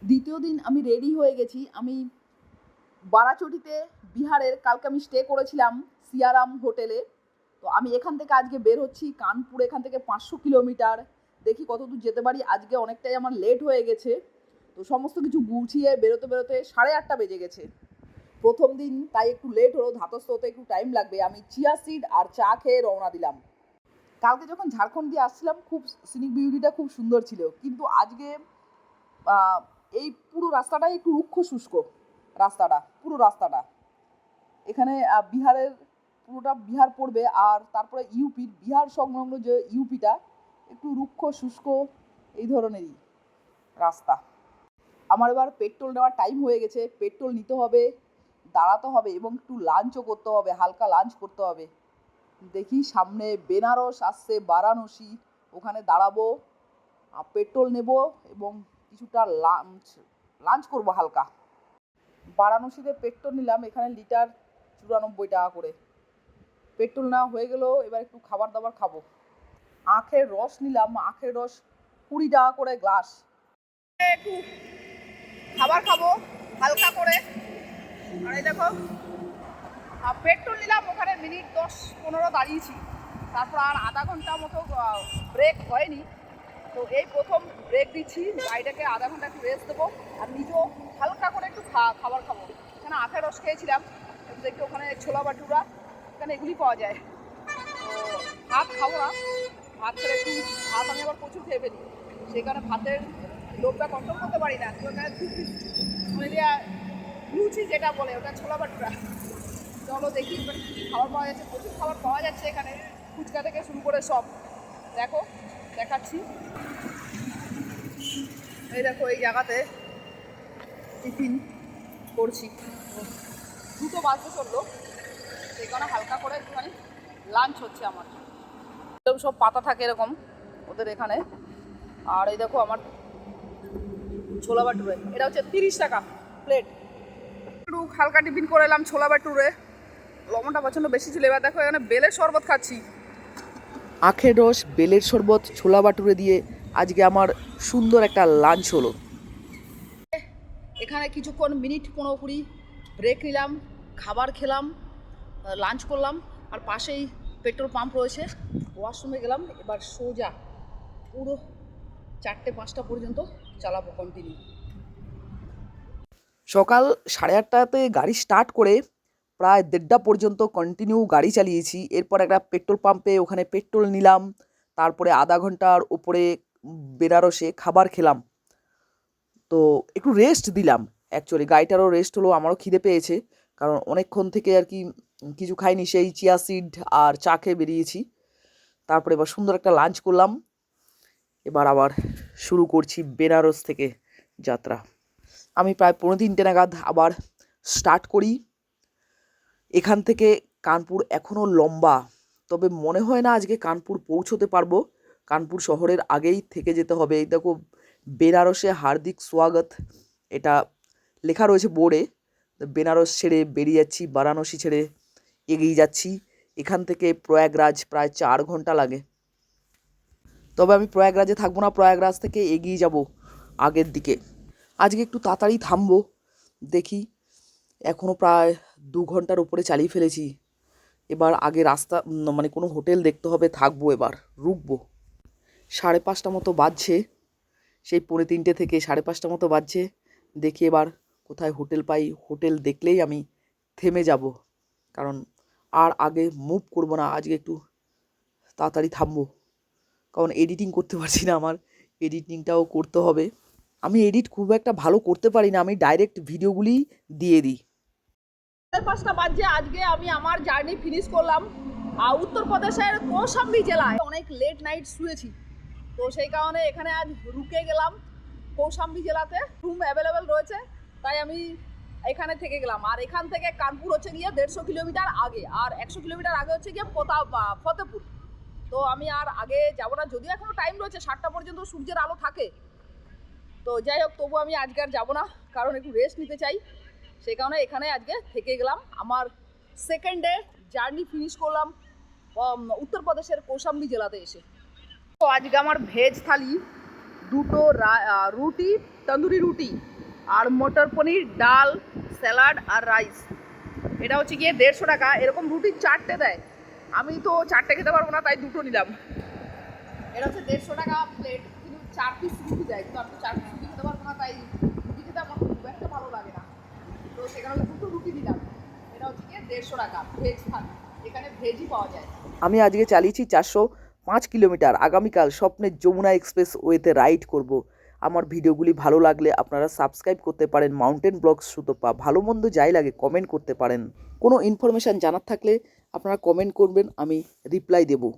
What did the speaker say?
দ্বিতীয় দিন আমি রেডি হয়ে গেছি। আমি বারাচটিতে বিহারের কালকে আমি স্টে করেছিলাম সিয়ারাম হোটেলে। তো আমি এখান থেকে আজকে বের হচ্ছি কানপুর, এখান থেকে 500 কিলোমিটার। দেখি কতদূর যেতে পারি। আজকে অনেকটাই আমার লেট হয়ে গেছে, তো সমস্ত কিছু গুছিয়ে বেরোতে বেরোতে 8:30 বেজে গেছে। প্রথম দিন তাই একটু লেট হলো, ধাতস্থ হতে একটু টাইম লাগবে। আমি চিয়া সিড আর চা খেয়ে রওনা দিলাম। কালকে যখন ঝাড়খণ্ড দিয়ে আসছিলাম খুব সিনিক বিউটিটা খুব সুন্দর ছিল, কিন্তু আজকে এই পুরো রাস্তাটাই একটু রুক্ষ শুষ্ক। পুরো রাস্তাটা এখানে বিহারের পুরোটা বিহার পড়বে, আর তারপরে বিহার সংলগ্ন যে ইউপিটা একটু রুক্ষ শুষ্ক এই ধরনেরই রাস্তা। আমার এবার পেট্রোল নেওয়ার টাইম হয়ে গেছে, পেট্রোল নিতে হবে, দাঁড়াতে হবে এবং একটু লাঞ্চও করতে হবে, হালকা লাঞ্চ করতে হবে। দেখি সামনে বেনারস আসছে, বারাণসী, ওখানে দাঁড়াবো, পেট্রোল নেব এবং কিছুটা লাঞ্চ করব হালকা। বারাণসীতে পেট্রোল নিলাম, এখানে লিটার 94 টাকা করে। পেট্রোল নেওয়া হয়ে গেল, এবার একটু খাবার দাবার খাবো। আখের রস নিলাম, আখের রস 20 টাকা করে গ্লাস। একটু খাবার খাবো হালকা করে। আর এই দেখো পেট্রোল নিলাম, ওখানে মিনিট 10-15 দাঁড়িয়েছি, তারপর আর আধা ঘন্টা মতো ব্রেক হয়নি। তো এই প্রথম ব্রেক দিচ্ছি, গাড়িটাকে আধা ঘন্টা একটু রেস্ট দেবো আর নিজেও হালকা করে একটু খাবার খাবো। এখানে আখের রস খেয়েছিলাম, একটু ওখানে ছোলা বাটুরা, এখানে এগুলি পাওয়া যায়। তো ভাত খাবো না, ভাত খেলে একটু ভাত আমি আবার প্রচুর খেয়ে ফেলি, সেই কারণে ভাতের লোভটা কন্ট্রোল করতে পারি না। তো ওখানে মানে লুচি যেটা বলে ওটা ছোলা বাটুরা। চলো দেখি এবার কী কী খাবার পাওয়া যাচ্ছে। প্রচুর খাবার পাওয়া যাচ্ছে এখানে, ফুচকা থেকে শুরু করে সব। দেখো দেখাচ্ছি, এই দেখো এই জায়গাতে টিফিন করছি। 2টো বাজতে চললো, সেই কারণে হালকা করে একটুখানি লাঞ্চ হচ্ছে আমার। এরকম সব পাতা থাকে এরকম ওদের এখানে। আর এই দেখো আমার ছোলা বাটুরে, এটা হচ্ছে 30 টাকা প্লেট। একটু হালকা টিফিন করে এলাম ছোলা বাটুরে, লবণটা প্রচণ্ড বেশি ছিল। এবার দেখো এখানে বেলের শরবত খাচ্ছি। আখের রস, বেলের শরবত, ছোলা বাটুরে দিয়ে আজকে আমার সুন্দর একটা লাঞ্চ হলো। এখানে কিছুক্ষণ মিনিট 15-20 ব্রেক নিলাম, খাবার খেলাম, লাঞ্চ করলাম। আর পাশেই পেট্রোল পাম্প রয়েছে, ওয়াশরুমে গেলাম। এবার সোজা পুরো 4টে-5টা পর্যন্ত চালাবো কন্টিনিউ। সকাল 8:30টাতে গাড়ি স্টার্ট করে প্রায় 1:30টা পর্যন্ত কন্টিনিউ গাড়ি চালিয়েছি। এরপর একটা পেট্রোল পাম্পে ওখানে পেট্রোল নিলাম, তারপরে আধা ঘন্টার উপরে বেনারসে খাবার খেলাম। তো একটু রেস্ট দিলাম, অ্যাকচুয়ালি গাড়িটারও রেস্ট হলো, আমারও খিদে পেয়েছে, কারণ অনেকক্ষণ থেকে আর কি কিছু খাইনি, সেই চিয়া সিড আর চা খেয়ে বেরিয়েছি। তারপরে এবার সুন্দর একটা লাঞ্চ করলাম। এবার আবার শুরু করছি বেনারস থেকে যাত্রা। আমি প্রায় 3:45 নাগাদ আবার স্টার্ট করি। এখান থেকে কানপুর এখনও লম্বা, তবে মনে হয় না আজকে কানপুর পৌঁছতে পারবো। কানপুর শহরের আগেই থেকে যেতে হবে। এই দেখো বেনারসে হার্দিক স্বাগত, এটা লেখা রয়েছে বোর্ডে। বেনারস ছেড়ে বেরিয়ে যাচ্ছি, বারাণসী ছেড়ে এগিয়ে যাচ্ছি। এখান থেকে প্রয়াগরাজ প্রায় 4 ঘন্টা লাগে, তবে আমি প্রয়াগরাজে থাকবো না, প্রয়াগরাজ থেকে এগিয়ে যাব আগের দিকে। আজকে একটু তাড়াতাড়ি থামবো, দেখি এখনও প্রায় 2 ঘন্টার উপরে চালিয়ে ফেলেছি। এবার আগে রাস্তা মানে কোনো হোটেল দেখতে হবে, থাকবো, এবার রুকবো। 5:30 মতো বাজছে, সেই 3:45 থেকে 5:30 মতো বাজছে। দেখি এবার কোথায় হোটেল পাই, হোটেল দেখলেই আমি থেমে যাব, কারণ আর আগে মুভ করবো না। আজকে একটু তাড়াতাড়ি থামবো, কারণ এডিটিং করতে পারছি না, আমার এডিটিংটাও করতে হবে। আমি এডিট খুব একটা ভালো করতে পারি না, আমি ডাইরেক্ট ভিডিওগুলি দিয়ে দিই। 5:30 বাজে, আজকে আমি আমার জার্নি ফিনিশ করলাম উত্তরপ্রদেশের কৌশাম্বী জেলায়। অনেক লেট নাইট শুয়েছি, তো সেই কারণে এখানে আজ রুকে গেলাম। কৌশাম্বী জেলাতে রুম অ্যাভেলেবেল রয়েছে, তাই আমি এখানে থেকে গেলাম। আর এখান থেকে কানপুর হচ্ছে গিয়ে 150 কিলোমিটার আগে, আর 100 কিলোমিটার আগে হচ্ছে গিয়ে ফতেপুর। তো আমি আর আগে যাবো না, যদিও এখনো টাইম রয়েছে, 7টা পর্যন্ত সূর্যের আলো থাকে। তো যাই হোক, তবু আমি আজকে আর যাবো না, কারণ একটু রেস্ট নিতে চাই, সেই কারণে এখানে আজকে থেকে গেলাম। আমার সেকেন্ড ডে জার্নি ফিনিশ করলাম উত্তরপ্রদেশের কৌশাম্বী জেলাতে এসে। তো আজকে আমার ভেজ থালি, দুটো রুটি, তন্দুরি রুটি, আর মটর পনির, ডাল, স্যালাড আর রাইস। এটা হচ্ছে গিয়ে 150 টাকা। এরকম রুটি 4টে দেয়, আমি তো 4টে খেতে পারবো না, তাই দুটো নিলাম। এটা হচ্ছে 150 টাকা প্লেট, কিন্তু 4 পিস রুটি দেয়, কিন্তু আমি 4 পিস রুটি খেতে পারবো না, তাই রুটি খেতে আমার খুব একটা ভালো লাগে না, তো সেখানে দুটো রুটি দিলাম। এটা হচ্ছে গিয়ে 150 টাকা ভেজ থালি, এখানে ভেজই পাওয়া যায়। আমি আজকে চালিয়েছি 405 কিলোমিটার। আগামীকাল স্বপ্নের যমুনা এক্সপ্রেস ওয়েতে রাইড করব। আমার ভিডিওগুলি ভালো লাগলে আপনারা সাবস্ক্রাইব করতে পারেন মাউন্টেন ব্লগস সুতপা। ভালো মন্দ যাই লাগে কমেন্ট করতে পারেন। কোনো ইনফরমেশান জানার থাকলে আপনারা কমেন্ট করবেন, আমি রিপ্লাই দেবো।